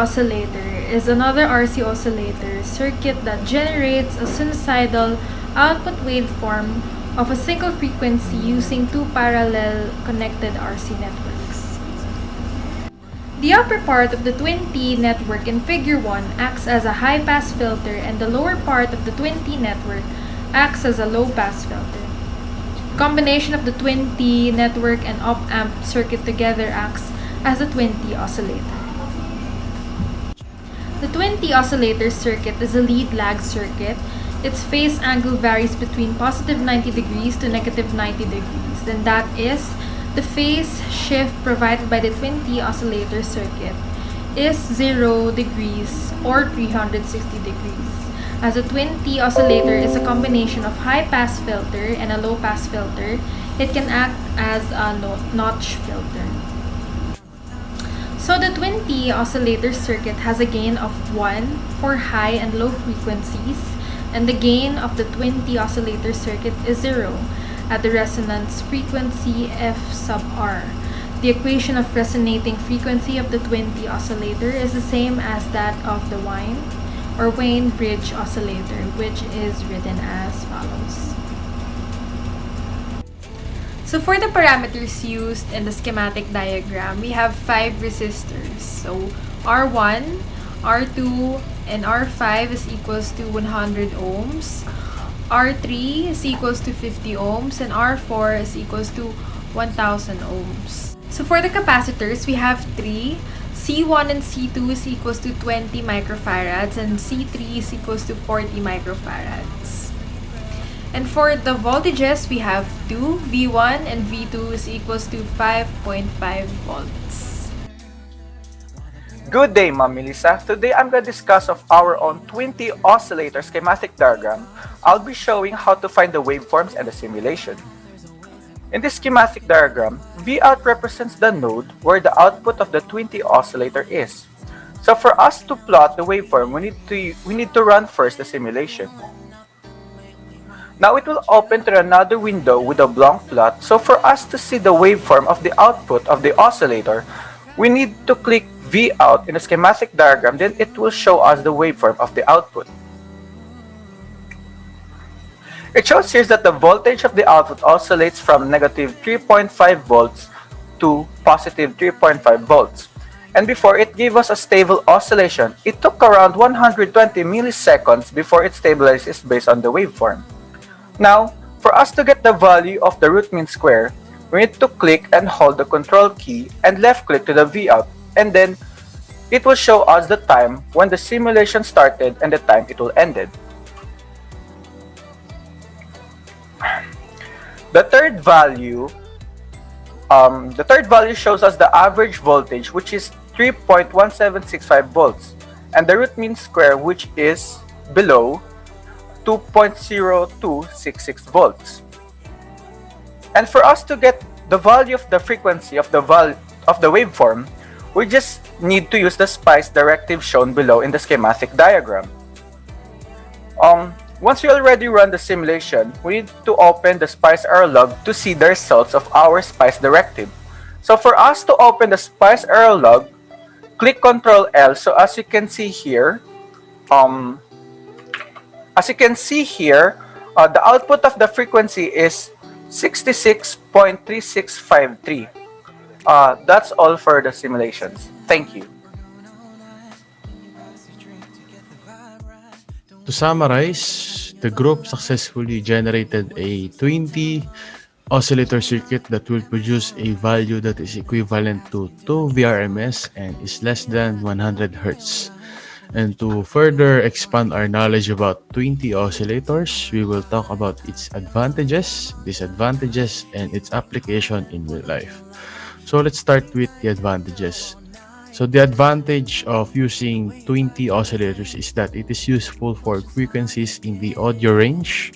oscillator is another RC oscillator circuit that generates a sinusoidal output waveform of a single frequency using two parallel connected RC networks. The upper part of the twin-T network in Figure 1 acts as a high-pass filter, and the lower part of the twin-T network acts as a low-pass filter. The combination of the twin-T network and op-amp circuit together acts as a twin-T oscillator. The twin-T oscillator circuit is a lead-lag circuit. Its phase angle varies between positive 90 degrees to negative 90 degrees, and that is the phase shift provided by the twin-T oscillator circuit is 0 degrees or 360 degrees. As a twin-T oscillator is a combination of high-pass filter and a low-pass filter, it can act as a notch filter. So the twin-T oscillator circuit has a gain of 1 for high and low frequencies, and the gain of the twin-T oscillator circuit is 0 at the resonance frequency f sub r. The equation of resonating frequency of the twin-T oscillator is the same as that of the Wien bridge oscillator, which is written as follows. So for the parameters used in the schematic diagram, we have 5 resistors. So R1, R2, and R5 is equals to 100 ohms. R3 is equals to 50 ohms, and R4 is equals to 1000 ohms. So for the capacitors, we have 3. C1 and C2 is equals to 20 microfarads, and C3 is equals to 40 microfarads. And for the voltages, we have 2. V1 and V2 is equals to 5.5 volts. Good day, Ma'am Melissa. Today I'm going to discuss of our own twin-T oscillator schematic diagram. I'll be showing how to find the waveforms and the simulation. In this schematic diagram, Vout represents the node where the output of the twin-T oscillator is. So for us to plot the waveform, we need to run first the simulation. Now it will open to another window with a blank plot. So for us to see the waveform of the output of the oscillator, we need to click Vout in the schematic diagram, then it will show us the waveform of the output. It shows here that the voltage of the output oscillates from negative 3.5 volts to positive 3.5 volts. And before it gave us a stable oscillation, it took around 120 milliseconds before it stabilizes based on the waveform. Now, for us to get the value of the root mean square, we need to click and hold the control key and left click to the Vout, and then it will show us the time when the simulation started and the time it will ended. The third value shows us the average voltage, which is 3.1765 volts, and the root mean square, which is below 2.0266 volts. And for us to get the value of the frequency of the waveform, we just need to use the SPICE directive shown below in the schematic diagram. Once we already run the simulation, we need to open the SPICE error log to see the results of our SPICE directive. So for us to open the SPICE error log, click Ctrl L. So as you can see here, the output of the frequency is 66.3653. That's all for the simulations. Thank you. To summarize, the group successfully generated a twin-T oscillator circuit that will produce a value that is equivalent to 2 VRMS and is less than 100 Hz. And to further expand our knowledge about twin-T oscillators, we will talk about its advantages, disadvantages, and its application in real life. So let's start with the advantages. So the advantage of using twin-T oscillators is that it is useful for frequencies in the audio range.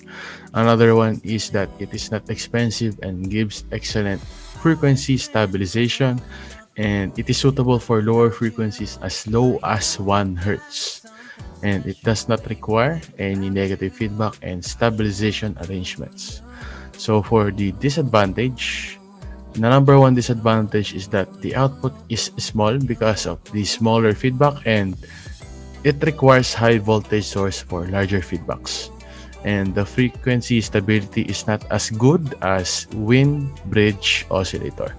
Another one is that it is not expensive and gives excellent frequency stabilization, and it is suitable for lower frequencies as low as 1 Hz. And it does not require any negative feedback and stabilization arrangements. So for the disadvantage, The number one disadvantage is that the output is small because of the smaller feedback, and it requires high voltage source for larger feedbacks. And the frequency stability is not as good as wind bridge oscillator.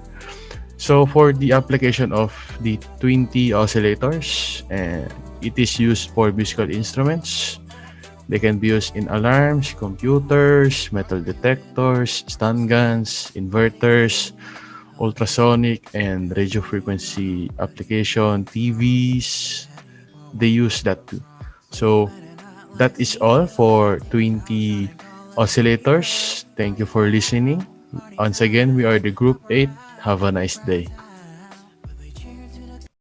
So for the application of the 20 oscillators, and it is used for musical instruments. They can be used in alarms, computers, metal detectors, stun guns, inverters, ultrasonic and radio frequency application, TVs. They use that too. So that is all for 20 oscillators. Thank you for listening. Once again, we are the Group 8. Have a nice day.